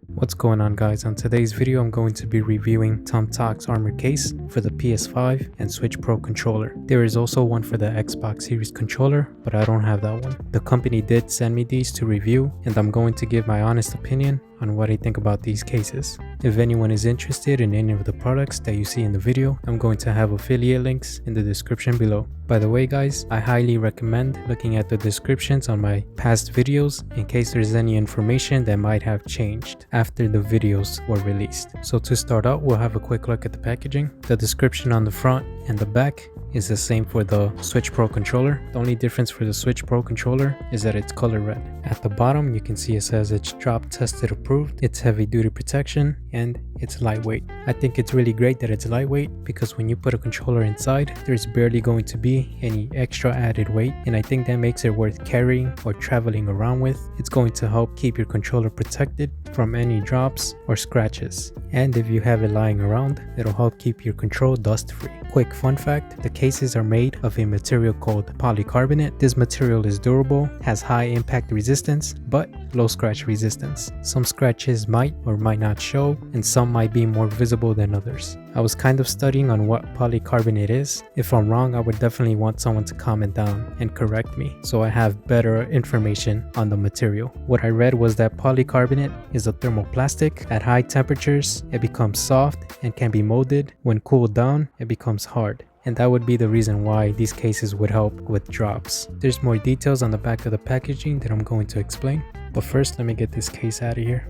What's going on, guys? On today's video I'm going to be reviewing Tomtoc's armored case for the PS5 and Switch Pro controller. There is also one for the Xbox Series controller, but I don't have that one. The company did send me these to review, and I'm going to give my honest opinion on what I think about these cases. If anyone is interested in any of the products that you see in the video, I'm going to have affiliate links in the description below. By the way, guys, I highly recommend looking at the descriptions on my past videos in case there's any information that might have changed after the videos were released. So to start out, we'll have a quick look at the packaging. The description on the front and the back is the same for the Switch Pro controller. The only difference for the Switch Pro controller is that it's color red. At the bottom, you can see it says it's drop tested approved, it's heavy duty protection, and it's lightweight. I think it's really great that it's lightweight because when you put a controller inside, there's barely going to be any extra added weight, and I think that makes it worth carrying or traveling around with. It's going to help keep your controller protected from any drops or scratches, and if you have it lying around, it'll help keep your control dust free. Quick fun fact, the cases are made of a material called polycarbonate. This material is durable, has high impact resistance, but low scratch resistance. Some scratches might or might not show, and some might be more visible than others. I was kind of studying on what polycarbonate is. If I'm wrong, I would definitely want someone to comment down and correct me so I have better information on the material. What I read was that polycarbonate is a thermoplastic. At high temperatures, it becomes soft and can be molded. When cooled down, it becomes hard. And that would be the reason why these cases would help with drops. There's more details on the back of the packaging that I'm going to explain. But first, let me get this case out of here.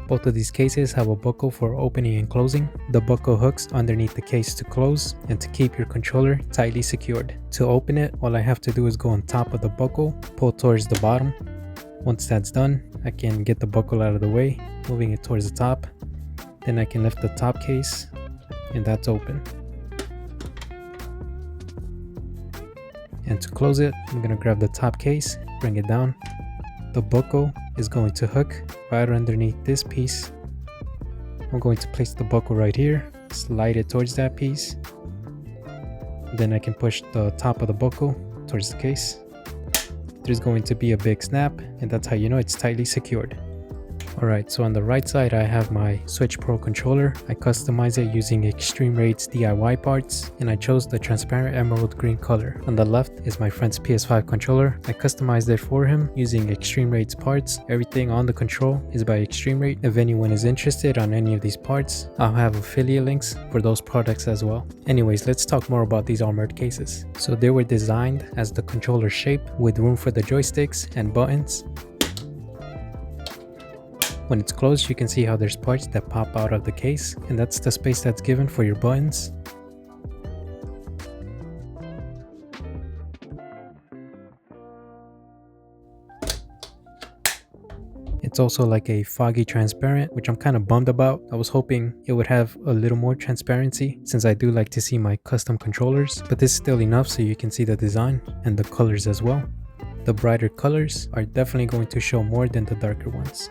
Both of these cases have a buckle for opening and closing. The buckle hooks underneath the case to close and to keep your controller tightly secured. To open it, all I have to do is go on top of the buckle, pull towards the bottom. Once that's done, I can get the buckle out of the way, moving it towards the top. Then I can lift the top case, and that's open. And to close it, I'm going to grab the top case, bring it down. The buckle is going to hook right underneath this piece. I'm going to place the buckle right here, slide it towards that piece. Then I can push the top of the buckle towards the case. There's going to be a big snap, and that's how you know it's tightly secured. Alright, so on the right side I have my Switch Pro controller. I customized it using Extremerate's DIY parts, and I chose the transparent emerald green color. On the left is my friend's PS5 controller. I customized it for him using Extremerate's parts. Everything on the control is by Extremerate. If anyone is interested on any of these parts, I'll have affiliate links for those products as well. Anyways, let's talk more about these armored cases. So they were designed as the controller shape with room for the joysticks and buttons. When it's closed, you can see how there's parts that pop out of the case, and that's the space that's given for your buttons. It's also like a foggy transparent, which I'm kind of bummed about. I was hoping it would have a little more transparency since I do like to see my custom controllers, but this is still enough so you can see the design and the colors as well. The brighter colors are definitely going to show more than the darker ones.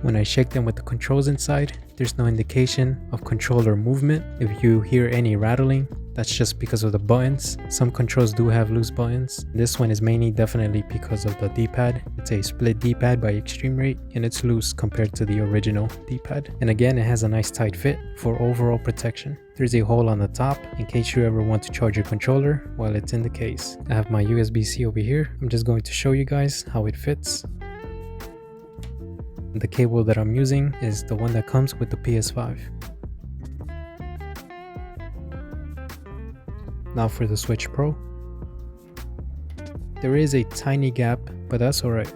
When I shake them with the controls inside, there's no indication of controller movement. If you hear any rattling, that's just because of the buttons. Some controls do have loose buttons. This one is mainly definitely because of the D-pad. It's a split D-pad by Extremerate, and it's loose compared to the original D-pad. And again, it has a nice tight fit for overall protection. There's a hole on the top in case you ever want to charge your controller while it's in the case. I have my USB-C over here. I'm just going to show you guys how it fits. The cable that I'm using is the one that comes with the PS5. Now for the Switch Pro. There is a tiny gap, but that's alright.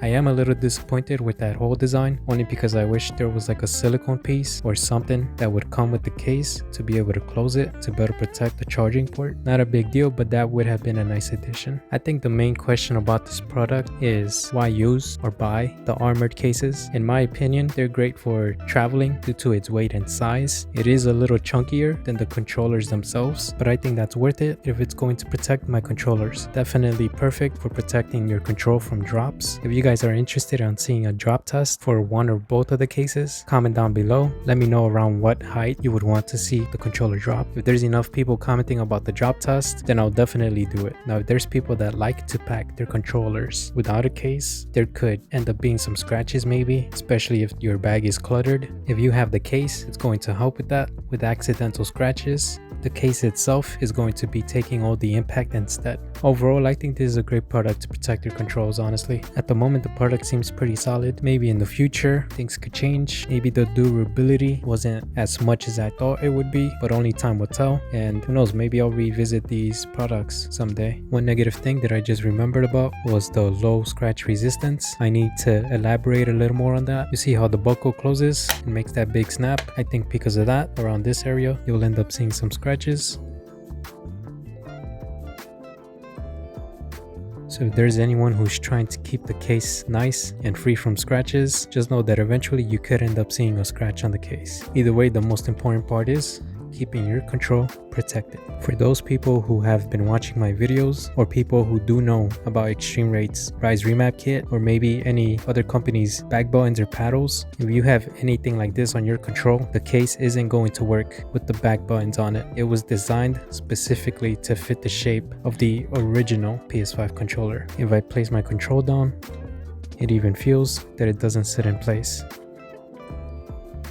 I am a little disappointed with that whole design, only because I wish there was like a silicone piece or something that would come with the case to be able to close it to better protect the charging port. Not a big deal, but that would have been a nice addition. I think the main question about this product is why use or buy the armored cases? In my opinion, they're great for traveling due to its weight and size. It is a little chunkier than the controllers themselves, but I think that's worth it if it's going to protect my controllers. Definitely perfect for protecting your control from drops. If you guys are interested in seeing a drop test for one or both of the cases, comment down below. Let me know around what height you would want to see the controller drop. If there's enough people commenting about the drop test, then I'll definitely do it. Now, if there's people that like to pack their controllers without a case, there could end up being some scratches maybe, especially if your bag is cluttered. If you have the case, it's going to help with that, with accidental scratches. The case itself is going to be taking all the impact instead. Overall, I think this is a great product to protect your controls, honestly. At the moment, the product seems pretty solid. Maybe in the future, things could change. Maybe the durability wasn't as much as I thought it would be, but only time will tell. And who knows, maybe I'll revisit these products someday. One negative thing that I just remembered about was the low scratch resistance. I need to elaborate a little more on that. You see how the buckle closes and makes that big snap? I think because of that, around this area, you'll end up seeing some scratches. So if there's anyone who's trying to keep the case nice and free from scratches, just know that eventually you could end up seeing a scratch on the case. Either way, the most important part is keeping your control protected. For those people who have been watching my videos, or people who do know about Extremerate's Rise Remap Kit, or maybe any other company's back buttons or paddles, if you have anything like this on your control, the case isn't going to work with the back buttons on it. It was designed specifically to fit the shape of the original PS5 controller. If I place my control down, it even feels that it doesn't sit in place.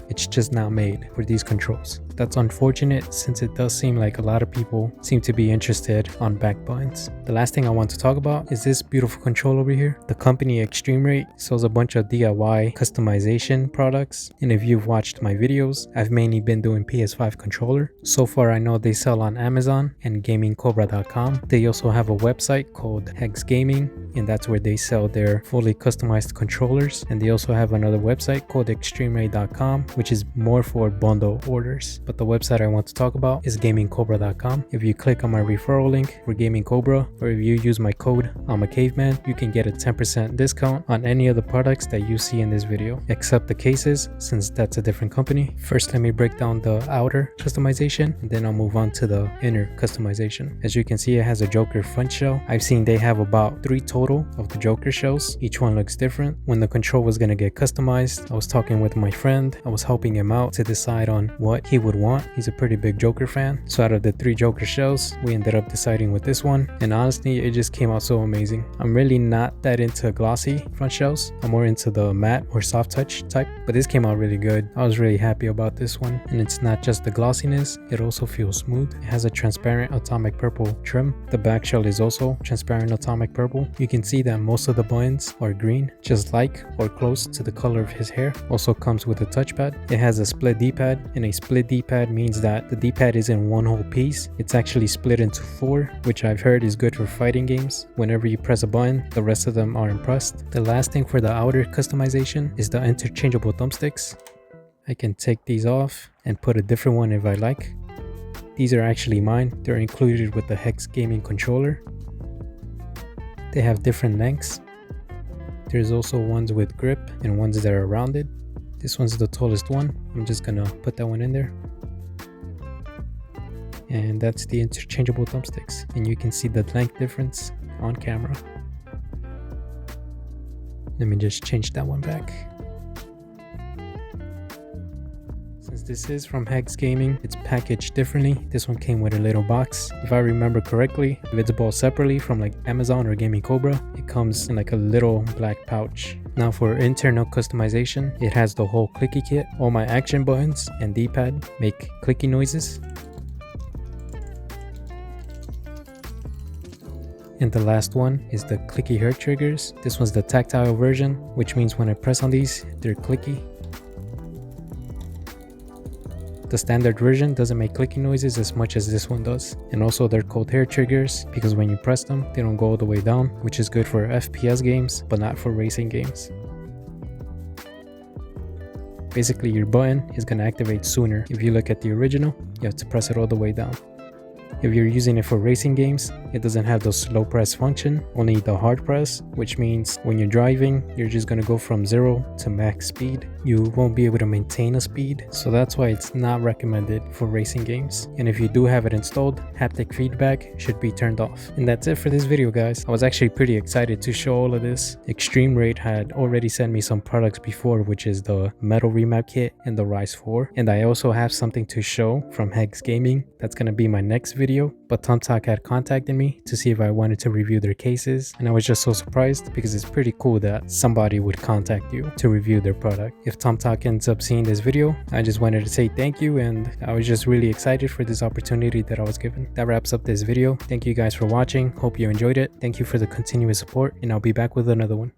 It's just not made for these controls. That's unfortunate, since it does seem like a lot of people seem to be interested on back buttons. The last thing I want to talk about is this beautiful controller over here. The company Extremerate sells a bunch of DIY customization products, and if you've watched my videos, I've mainly been doing PS5 controller. So far, I know they sell on Amazon and GamingCobra.com. They also have a website called Hexgaming, and that's where they sell their fully customized controllers. And they also have another website called Extremerate.com, which is more for bundle orders. But the website I want to talk about is GamingCobra.com. If you click on my referral link for Gaming Cobra, or if you use my code Im.A.Caveman, you can get a 10% discount on any of the products that you see in this video, except the cases, since that's a different company. First, let me break down the outer customization, and then I'll move on to the inner customization. As you can see, it has a Joker front shell. I've seen they have about 3 total of the Joker shells. Each one looks different. When the control was going to get customized, I was talking with my friend. I was helping him out to decide on what he would want. He's a pretty big Joker fan. So out of the 3 Joker shells, we ended up deciding with this one. And honestly, it just came out so amazing. I'm really not that into glossy front shells. I'm more into the matte or soft touch type. But this came out really good. I was really happy about this one. And it's not just the glossiness, it also feels smooth. It has a transparent atomic purple trim. The back shell is also transparent atomic purple. You can see that most of the buttons are green, just like or close to the color of his hair. Also comes with a touchpad. It has a split D-pad, and a split D-pad means that the D-pad isn't one whole piece. It's actually split into 4, which I've heard is good for fighting games. Whenever you press a button, the rest of them aren't pressed. The last thing for the outer customization is the interchangeable thumbsticks. I can take these off and put a different one if I like. These are actually mine. They're included with the Hexgaming controller. They have different lengths. There's also ones with grip and ones that are rounded. This one's the tallest one. I'm just gonna put that one in there. And that's the interchangeable thumbsticks. And you can see the length difference on camera. Let me just change that one back. Since this is from Hexgaming, it's packaged differently. This one came with a little box. If I remember correctly, if it's bought separately from like Amazon or Gaming Cobra, it comes in like a little black pouch. Now for internal customization, it has the whole clicky kit. All my action buttons and D-pad make clicky noises. And the last one is the clicky hair triggers. This one's the tactile version, which means when I press on these, they're clicky. The standard version doesn't make clicky noises as much as this one does. And also they're called hair triggers because when you press them, they don't go all the way down, which is good for FPS games, but not for racing games. Basically, your button is going to activate sooner. If you look at the original, you have to press it all the way down. If you're using it for racing games, It doesn't have the slow press function, only the hard press, which means when you're driving, you're just gonna go from 0 to max speed. You won't be able to maintain a speed, so that's why it's not recommended for racing games. And if you do have it installed, haptic feedback should be turned off. And that's it for this video, guys. I was actually pretty excited to show all of this. Extremerate had already sent me some products before, which is the metal remap kit and the Rise 4. And I also have something to show from Hexgaming. That's gonna be my next video. But Tomtoc had contacted me to see if I wanted to review their cases, and I was just so surprised because it's pretty cool that somebody would contact you to review their product. If Tomtoc ends up seeing this video, I just wanted to say thank you, and I was just really excited for this opportunity that I was given. That wraps up this video. Thank you guys for watching. Hope you enjoyed it. Thank you for the continuous support, and I'll be back with another one.